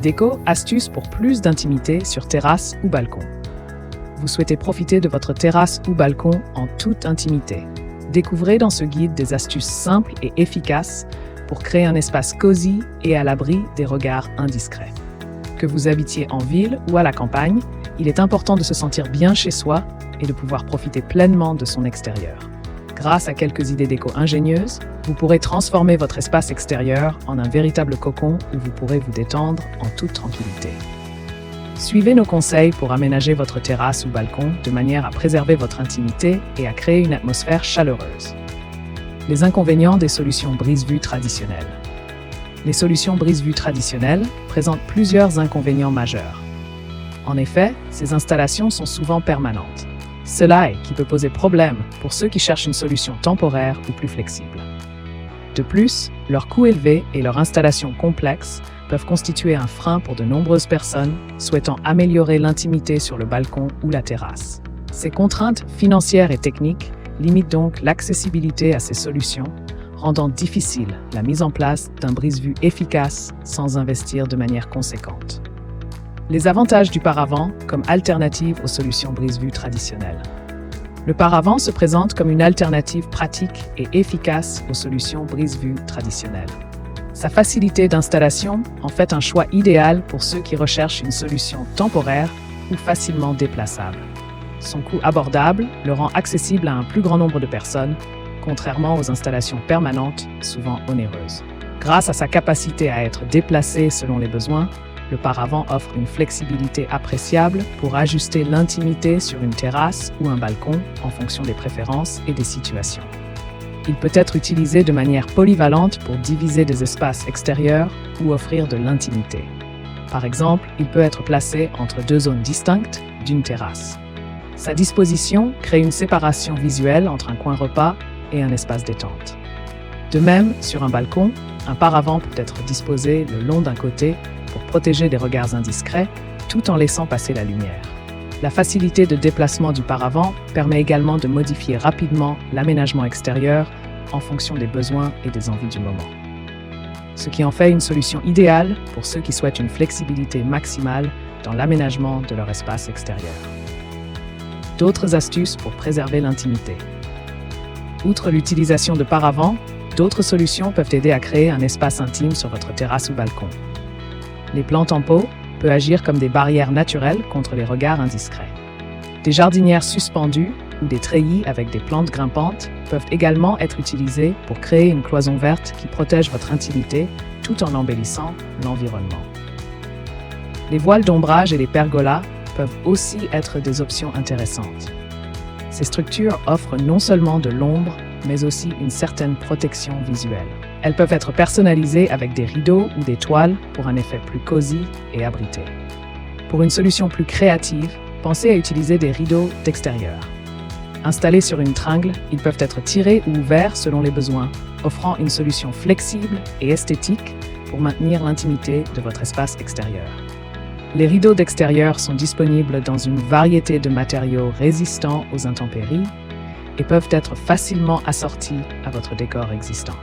Déco, astuces pour plus d'intimité sur terrasse ou balcon. Vous souhaitez profiter de votre terrasse ou balcon en toute intimité. Découvrez dans ce guide des astuces simples et efficaces pour créer un espace cosy et à l'abri des regards indiscrets. Que vous habitiez en ville ou à la campagne, il est important de se sentir bien chez soi et de pouvoir profiter pleinement de son extérieur. Grâce à quelques idées déco ingénieuses, vous pourrez transformer votre espace extérieur en un véritable cocon où vous pourrez vous détendre en toute tranquillité. Suivez nos conseils pour aménager votre terrasse ou balcon de manière à préserver votre intimité et à créer une atmosphère chaleureuse. Les inconvénients des solutions brise-vue traditionnelles. Les solutions brise-vue traditionnelles présentent plusieurs inconvénients majeurs. En effet, ces installations sont souvent permanentes. Cela est qui peut poser problème pour ceux qui cherchent une solution temporaire ou plus flexible. De plus, leur coût élevé et leur installation complexe peuvent constituer un frein pour de nombreuses personnes souhaitant améliorer l'intimité sur le balcon ou la terrasse. Ces contraintes financières et techniques limitent donc l'accessibilité à ces solutions, rendant difficile la mise en place d'un brise-vue efficace sans investir de manière conséquente. Les avantages du paravent comme alternative aux solutions brise-vue traditionnelles. Le paravent se présente comme une alternative pratique et efficace aux solutions brise-vue traditionnelles. Sa facilité d'installation en fait un choix idéal pour ceux qui recherchent une solution temporaire ou facilement déplaçable. Son coût abordable le rend accessible à un plus grand nombre de personnes, contrairement aux installations permanentes, souvent onéreuses. Grâce à sa capacité à être déplacée selon les besoins, le paravent offre une flexibilité appréciable pour ajuster l'intimité sur une terrasse ou un balcon en fonction des préférences et des situations. Il peut être utilisé de manière polyvalente pour diviser des espaces extérieurs ou offrir de l'intimité. Par exemple, il peut être placé entre deux zones distinctes d'une terrasse. Sa disposition crée une séparation visuelle entre un coin repas et un espace détente. De même, sur un balcon, un paravent peut être disposé le long d'un côté pour protéger des regards indiscrets, tout en laissant passer la lumière. La facilité de déplacement du paravent permet également de modifier rapidement l'aménagement extérieur en fonction des besoins et des envies du moment. Ce qui en fait une solution idéale pour ceux qui souhaitent une flexibilité maximale dans l'aménagement de leur espace extérieur. D'autres astuces pour préserver l'intimité. Outre l'utilisation de paravents, d'autres solutions peuvent aider à créer un espace intime sur votre terrasse ou balcon. Les plantes en pot peuvent agir comme des barrières naturelles contre les regards indiscrets. Des jardinières suspendues ou des treillis avec des plantes grimpantes peuvent également être utilisées pour créer une cloison verte qui protège votre intimité tout en embellissant l'environnement. Les voiles d'ombrage et les pergolas peuvent aussi être des options intéressantes. Ces structures offrent non seulement de l'ombre, mais aussi une certaine protection visuelle. Elles peuvent être personnalisées avec des rideaux ou des toiles pour un effet plus cosy et abrité. Pour une solution plus créative, pensez à utiliser des rideaux d'extérieur. Installés sur une tringle, ils peuvent être tirés ou ouverts selon les besoins, offrant une solution flexible et esthétique pour maintenir l'intimité de votre espace extérieur. Les rideaux d'extérieur sont disponibles dans une variété de matériaux résistants aux intempéries et peuvent être facilement assortis à votre décor existant.